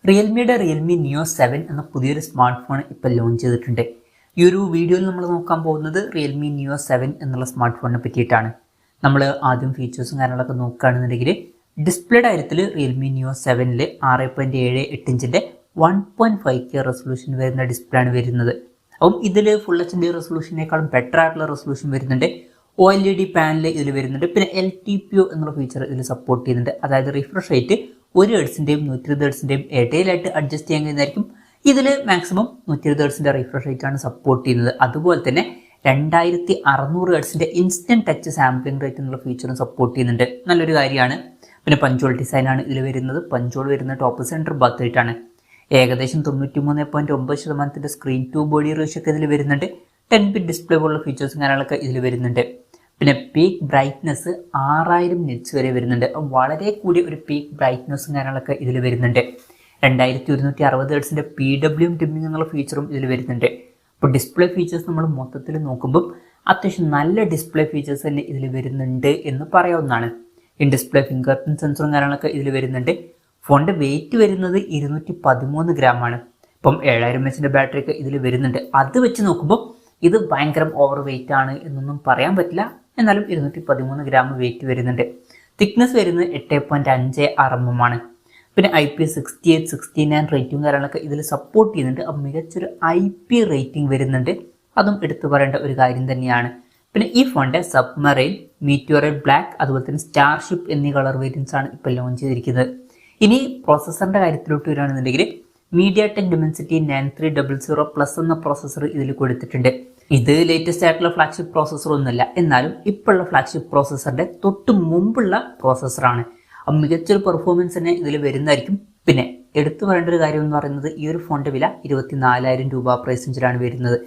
റിയൽമിയുടെ Realme നിയോ 7 എന്ന പുതിയൊരു smart phone ഇപ്പോൾ ലോഞ്ച് ചെയ്തിട്ടുണ്ട്. ഈ ഒരു വീഡിയോയിൽ നമ്മൾ നോക്കാൻ പോകുന്നത് റിയൽമി നിയോ 7 എന്നുള്ള സ്മാർട്ട് ഫോണിനെ പറ്റിയിട്ടാണ്. നമ്മൾ ആദ്യം ഫീച്ചേഴ്സും കാര്യങ്ങളൊക്കെ നോക്കുകയാണെന്നുണ്ടെങ്കിൽ ഡിസ്പ്ലേയുടെ കാര്യത്തിൽ റിയൽമി നിയോ 7ൽ 6.78 ഇഞ്ചിൻ്റെ 1.5K റെസൊല്യൂഷൻ വരുന്ന ഡിസ്പ്ലേ ആണ് വരുന്നത്. അപ്പം ഇതിൽ ഫുൾ HD റെസൊല്യൂഷനേക്കാളും ബെറ്റർ ആയിട്ടുള്ള റെസൊല്യൂഷൻ വരുന്നുണ്ട്. OLED പാനൽ ഇതിൽ വരുന്നുണ്ട്. പിന്നെ LTPO എന്നുള്ള ഫീച്ചർ ഇതിൽ സപ്പോർട്ട് ചെയ്യുന്നുണ്ട്. അതായത് റിഫ്രഷ് റേറ്റ് 1 ഹെർട്സിൻ്റെയും 120 ഹെർട്സിൻ്റെയും ഇടയിലായിട്ട് അഡ്ജസ്റ്റ് ചെയ്യാൻ കഴിയുന്നതായിരിക്കും. ഇതിൽ മാക്സിമം 120 ഹെർട്സിൻ്റെ റിഫ്രഷ് റേറ്റ് ആണ് സപ്പോർട്ട് ചെയ്യുന്നത്. അതുപോലെ തന്നെ 2600 ഹെർട്സിൻ്റെ ഇൻസ്റ്റന്റ് ടച്ച് സാമ്പിളിംഗ് റേറ്റ് എന്നുള്ള ഫീച്ചറും സപ്പോർട്ട് ചെയ്യുന്നുണ്ട്. നല്ലൊരു കാര്യമാണ്. പിന്നെ പഞ്ചോൾ ഡിസൈനാണ് ഇതിൽ വരുന്നത്. പഞ്ചോൾ വരുന്ന ടോപ്പ് സെൻറ്റർ ഭാഗത്തായിട്ടാണ്. ഏകദേശം 93.9% സ്ക്രീൻ ടു ബോഡി റേഷ്യോ ഒക്കെ ഇതിൽ വരുന്നുണ്ട്. 10-bit ഡിസ്പ്ലേ പോലുള്ള ഫീച്ചേഴ്സും കാര്യങ്ങളൊക്കെ ഇതിൽ വരുന്നുണ്ട്. പിന്നെ പീക്ക് ബ്രൈറ്റ്നസ് 6000 നിറ്റ്സ് വരെ വരുന്നുണ്ട്. വളരെ കൂടിയ ഒരു പീക്ക് ബ്രൈറ്റ്നസ്സും കാര്യങ്ങളൊക്കെ ഇതിൽ വരുന്നുണ്ട്. 2160 ഹെർട്സിൻ്റെ PWM ഡിമ്മിംഗ് എന്നുള്ള ഫീച്ചറും ഇതിൽ വരുന്നുണ്ട്. അപ്പോൾ ഡിസ്പ്ലേ ഫീച്ചേഴ്സ് നമ്മൾ മൊത്തത്തിൽ നോക്കുമ്പോൾ അത്യാവശ്യം നല്ല ഡിസ്പ്ലേ ഫീച്ചേഴ്സ് തന്നെ ഇതിൽ വരുന്നുണ്ട് എന്ന് പറയാവുന്നതാണ്. ഇൻ ഡിസ്പ്ലേ ഫിംഗർ പ്രിന്റ് സെൻസറും കാര്യങ്ങളൊക്കെ ഇതിൽ വരുന്നുണ്ട്. ഫോണിൻ്റെ വെയിറ്റ് വരുന്നത് 213 ഗ്രാം ആണ്. ഇപ്പം 7000 mAh ബാറ്ററി ഒക്കെ ഇതിൽ വരുന്നുണ്ട്. അത് വെച്ച് നോക്കുമ്പോൾ ഇത് ഭയങ്കര ഓവർ വെയിറ്റ് ആണ് എന്നൊന്നും പറയാൻ പറ്റില്ല. എന്നാലും 213 ഗ്രാം വെയിറ്റ് വരുന്നുണ്ട്. തിക്നെസ് വരുന്നത് 8.5 mm ആണ്. പിന്നെ IP68, 69 റേറ്റിംഗ് കാര്യങ്ങളൊക്കെ ഇതിൽ സപ്പോർട്ട് ചെയ്യുന്നുണ്ട്. അപ്പം മികച്ചൊരു IP റേറ്റിംഗ് വരുന്നുണ്ട്. അതും എടുത്തു പറയേണ്ട ഒരു കാര്യം തന്നെയാണ്. പിന്നെ ഈ ഫോണിൻ്റെ സബ്മറൈൻ, മീറ്റിയോറൈൽ ബ്ലാക്ക്, അതുപോലെ തന്നെ സ്റ്റാർഷിപ്പ് എന്നീ കളർ വേരിയൻസ് ആണ് ഇപ്പോൾ ലോഞ്ച് ചെയ്തിരിക്കുന്നത്. ഇനി പ്രോസസ്സറിൻ്റെ കാര്യത്തിലോട്ട് വരികയാണെന്നുണ്ടെങ്കിൽ MediaTek Dimensity 9300+ എന്ന പ്രോസസ്സർ ഇതിൽ കൊടുത്തിട്ടുണ്ട്. ഇത് ലേറ്റസ്റ്റ് ആയിട്ടുള്ള ഫ്ലാഗ്ഷിപ്പ് പ്രോസസ്സർ ഒന്നുമല്ല. എന്നാലും ഇപ്പോഴുള്ള ഫ്ലാഗ്ഷിപ്പ് പ്രോസസ്സറിന്റെ തൊട്ട് മുമ്പുള്ള പ്രോസസ്സറാണ്. അപ്പം മികച്ചൊരു പെർഫോമൻസ് തന്നെ ഇതിൽ വരുന്നതായിരിക്കും. പിന്നെ എടുത്തു പറയേണ്ട ഒരു കാര്യം എന്ന് പറയുന്നത് ഈ ഒരു ഫോണിന്റെ വില 24,000 രൂപ പ്രൈസ് റേഞ്ചിലാണ് വരുന്നത്.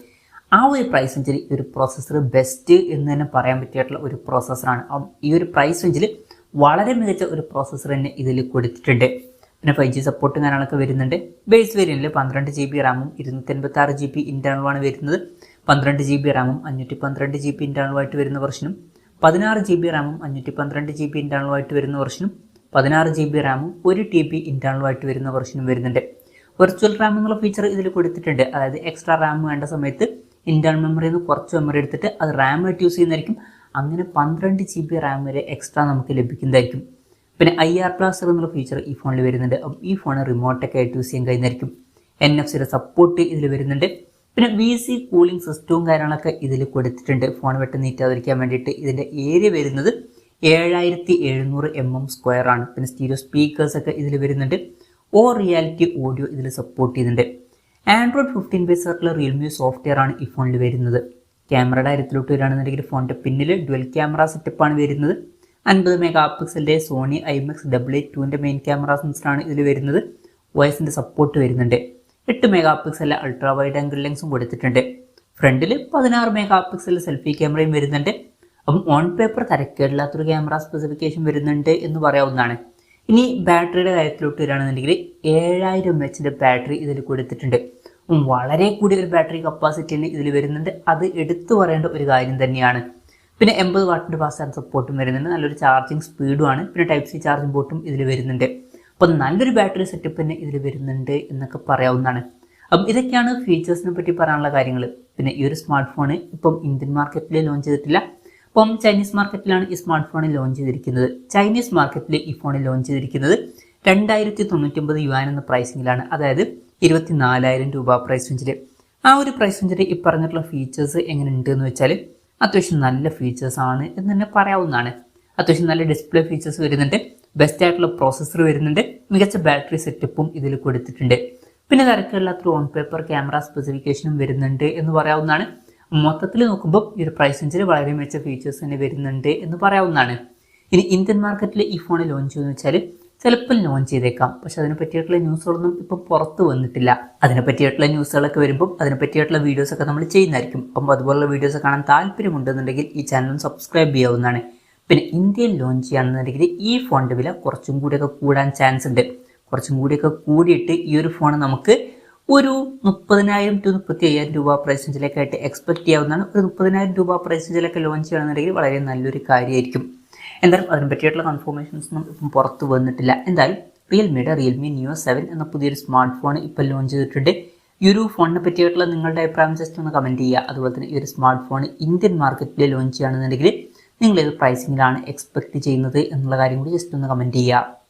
ആ ഒരു പ്രൈസ് റേഞ്ചിൽ ഈ ഒരു പ്രോസസ്സർ ബെസ്റ്റ് എന്ന് തന്നെ പറയാൻ പറ്റിയിട്ടുള്ള ഒരു പ്രോസസ്സറാണ്. ഈ ഒരു പ്രൈസ് റേഞ്ചിൽ വളരെ മികച്ച ഒരു പ്രോസസ്സർ തന്നെ ഇതിൽ കൊടുത്തിട്ടുണ്ട്. പിന്നെ 5G സപ്പോർട്ടും കാര്യങ്ങളൊക്കെ വരുന്നുണ്ട്. ബേസ് വേരിയന്റിൽ 12 GB റാമും 256 GB ഇന്റേണലുമാണ് വരുന്നത്. 12 GB റാമും 512 GB ഇന്റേണലുമായിട്ട് വരുന്ന വെർഷനും 16 GB റാമും 512 GB ഇന്റേണലുമായിട്ട് വരുന്ന വെർഷനും 16 GB റാമും 1 TB ഇന്റേണലുമായിട്ട് വരുന്ന വെർഷനും വരുന്നുണ്ട്. വെർച്വൽ റാം എന്നുള്ള ഫീച്ചർ ഇതിൽ കൊടുത്തിട്ടുണ്ട്. അതായത് എക്സ്ട്രാ റാം വേണ്ട സമയത്ത് ഇന്റേണൽ മെമ്മറിയിൽ നിന്ന് കുറച്ച് മെമ്മറി എടുത്തിട്ട് അത് റാം ആയിട്ട് യൂസ് ചെയ്യുന്നതായിരിക്കും. അങ്ങനെ 12 GB റാം വരെ എക്സ്ട്രാ നമുക്ക് ലഭിക്കുന്നതായിരിക്കും. പിന്നെ IR ബ്ലാസ്റ്റർ എന്നുള്ള ഫീച്ചർ ഈ ഫോണിൽ വരുന്നുണ്ട്. ഈ ഫോൺ റിമോട്ടൊക്കെ ആയിട്ട് യൂസ് ചെയ്യാൻ കഴിയുന്നതായിരിക്കും. NFC സപ്പോർട്ട് ഇതിൽ വരുന്നുണ്ട്. പിന്നെ VC കൂളിംഗ് സിസ്റ്റവും കാര്യങ്ങളൊക്കെ ഇതിൽ കൊടുത്തിട്ടുണ്ട്. ഫോൺ പെട്ടെന്ന് നീറ്റാതിരിക്കാൻ വേണ്ടിയിട്ട്. ഇതിൻ്റെ ഏരിയ വരുന്നത് 7700 mm² ആണ്. പിന്നെ സ്റ്റീരിയോ സ്പീക്കേഴ്സ് ഒക്കെ ഇതിൽ വരുന്നുണ്ട്. റിയാലിറ്റി ഓഡിയോ ഇതിൽ സപ്പോർട്ട് ചെയ്യുന്നുണ്ട്. Android 15 ബേസ് ആയിട്ടുള്ള റിയൽമി സോഫ്റ്റ്വെയർ ആണ് ഈ ഫോണിൽ വരുന്നത്. ക്യാമറയുടെ കാര്യത്തിലോട്ട് വരികയാണെന്നുണ്ടെങ്കിൽ ഫോണിൻ്റെ പിന്നിൽ ഡുവൽ ക്യാമറ സെറ്റപ്പാണ് വരുന്നത്. 50 MP സോണി IMX 882ൻ്റെ മെയിൻ ക്യാമറ സെൻസറാണ് ഇതിൽ വരുന്നത്. വോയിസിൻ്റെ സപ്പോർട്ട് വരുന്നുണ്ട്. 8 MP അൾട്രാ വൈഡ് ആംഗിൾ ലെൻസും കൊടുത്തിട്ടുണ്ട്. ഫ്രണ്ടിൽ 16 MP സെൽഫി ക്യാമറയും വരുന്നുണ്ട്. അപ്പം ഓൺ പേപ്പർ തരക്കേടില്ലാത്തൊരു ക്യാമറ സ്പെസിഫിക്കേഷൻ വരുന്നുണ്ട് എന്ന് പറയാവുന്നതാണ്. ഇനി ബാറ്ററിയുടെ കാര്യത്തിലോട്ട് വരികയാണെന്നുണ്ടെങ്കിൽ 7000 mAh ബാറ്ററി ഇതിൽ കൊടുത്തിട്ടുണ്ട്. വളരെ കൂടിയ ഒരു ബാറ്ററി കപ്പാസിറ്റി തന്നെ ഇതിൽ വരുന്നുണ്ട്. അത് എടുത്തു പറയേണ്ട ഒരു കാര്യം തന്നെയാണ്. പിന്നെ 80 വാട്ടിൻ്റെ ഫാസ്റ്റ് ചാർജ് സപ്പോർട്ടും വരുന്നുണ്ട്. നല്ലൊരു ചാർജിങ് സ്പീഡുമാണ്. പിന്നെ Type-C ചാർജിംഗ് പോർട്ടും ഇതിൽ വരുന്നുണ്ട്. അപ്പം നല്ലൊരു ബാറ്ററി സെറ്റപ്പ് തന്നെ ഇതിൽ വരുന്നുണ്ട് എന്നൊക്കെ പറയാവുന്നതാണ്. അപ്പം ഇതൊക്കെയാണ് ഫീച്ചേഴ്സിനെ പറ്റി പറയാനുള്ള കാര്യങ്ങൾ. പിന്നെ ഈ ഒരു സ്മാർട്ട് ഫോൺ ഇപ്പം ഇന്ത്യൻ മാർക്കറ്റിൽ ലോഞ്ച് ചെയ്തിട്ടില്ല. അപ്പം ചൈനീസ് മാർക്കറ്റിലാണ് ഈ സ്മാർട്ട് ഫോൺ ലോഞ്ച് ചെയ്തിരിക്കുന്നത്. ചൈനീസ് മാർക്കറ്റിൽ ഈ ഫോൺ ലോഞ്ച് ചെയ്തിരിക്കുന്നത് 2099 യുവാൻ എന്ന പ്രൈസിങ്ങിലാണ്. അതായത് 24,000 രൂപ പ്രൈസ് റേഞ്ചിൽ. ആ ഒരു പ്രൈസ് റേഞ്ചിൽ ഈ പറഞ്ഞിട്ടുള്ള ഫീച്ചേഴ്സ് എങ്ങനെ ഉണ്ട് എന്ന് വെച്ചാൽ അത്യാവശ്യം നല്ല ഫീച്ചേഴ്സ് ആണ് എന്ന് തന്നെ പറയാവുന്നതാണ്. അത്യാവശ്യം നല്ല ഡിസ്പ്ലേ ഫീച്ചേഴ്സ് വരുന്നുണ്ട്. ബെസ്റ്റ് ആയിട്ടുള്ള പ്രോസസ്സർ വരുന്നുണ്ട്. മികച്ച ബാറ്ററി സെറ്റപ്പും ഇതിൽ കൊടുത്തിട്ടുണ്ട്. പിന്നെ തിരക്കില്ലാത്തൊരു ഓൺ പേപ്പർ ക്യാമറ സ്പെസിഫിക്കേഷനും വരുന്നുണ്ട് എന്ന് പറയാവുന്നതാണ്. മൊത്തത്തിൽ നോക്കുമ്പോൾ ഈ ഒരു പ്രൈസ് റേഞ്ചിൽ വളരെ മികച്ച ഫീച്ചേഴ്സ് തന്നെ വരുന്നുണ്ട് എന്ന് പറയാവുന്നതാണ്. ഇനി ഇന്ത്യൻ മാർക്കറ്റിൽ ഈ ഫോൺ ലോഞ്ച് ചെയ്യുമെന്ന് വെച്ചാൽ ചിലപ്പോൾ ലോഞ്ച് ചെയ്തേക്കാം. പക്ഷെ അതിനെ പറ്റിയിട്ടുള്ള ന്യൂസുകളൊന്നും ഇപ്പം പുറത്ത് വന്നിട്ടില്ല. അതിനെ പറ്റിയിട്ടുള്ള ന്യൂസുകളൊക്കെ വരുമ്പോൾ അതിനെ പറ്റിയിട്ടുള്ള വീഡിയോസൊക്കെ നമ്മൾ ചെയ്യുന്നതായിരിക്കും. അപ്പം അതുപോലുള്ള വീഡിയോസ് കാണാൻ താല്പര്യമുണ്ടെന്നുണ്ടെങ്കിൽ ഈ ചാനൽ സബ്സ്ക്രൈബ് ചെയ്യാവുന്നതാണ്. പിന്നെ ഇന്ത്യയിൽ ലോഞ്ച് ചെയ്യുകയാണെന്നുണ്ടെങ്കിൽ ഈ ഫോണിൻ്റെ വില കുറച്ചും കൂടിയൊക്കെ കൂടാൻ ചാൻസ് ഉണ്ട്. കുറച്ചും കൂടിയൊക്കെ കൂടിയിട്ട് ഈ ഒരു ഫോൺ നമുക്ക് ഒരു 30,000 to 35,000 രൂപ പ്രൈസ് റേഞ്ചിലേക്കായിട്ട് എക്സ്പെക്ട് ചെയ്യാവുന്നതാണ്. ഒരു 30,000 രൂപ പ്രൈസ് റേഞ്ചിലൊക്കെ ലോഞ്ച് ചെയ്യുകയാണെന്നുണ്ടെങ്കിൽ വളരെ നല്ലൊരു കാര്യമായിരിക്കും. എന്തായാലും അതിനെ പറ്റിയിട്ടുള്ള കൺഫർമേഷൻസ് ഒന്നും ഇപ്പം പുറത്ത് വന്നിട്ടില്ല. എന്തായാലും റിയൽമി നിയോ 7 എന്ന പുതിയൊരു സ്മാർട്ട് ഫോൺ ഇപ്പോൾ ലോഞ്ച് ചെയ്തിട്ടുണ്ട്. ഈ ഒരു ഫോണിനെ പറ്റിയിട്ടുള്ള നിങ്ങളുടെ അഭിപ്രായം ജസ്റ്റ് ഒന്ന് കമൻറ്റ് ചെയ്യുക. അതുപോലെ തന്നെ ഈ ഒരു സ്മാർട്ട് ഫോൺ ഇന്ത്യൻ മാർക്കറ്റിൽ ലോഞ്ച് ചെയ്യുകയാണെന്നുണ്ടെങ്കിൽ നിങ്ങൾ ഏത് പ്രൈസിങ്ങിലാണ് എക്സ്പെക്ട് ചെയ്യുന്നത് എന്നുള്ള കാര്യം കൂടി ജസ്റ്റ് ഒന്ന് കമൻറ്റ് ചെയ്യുക.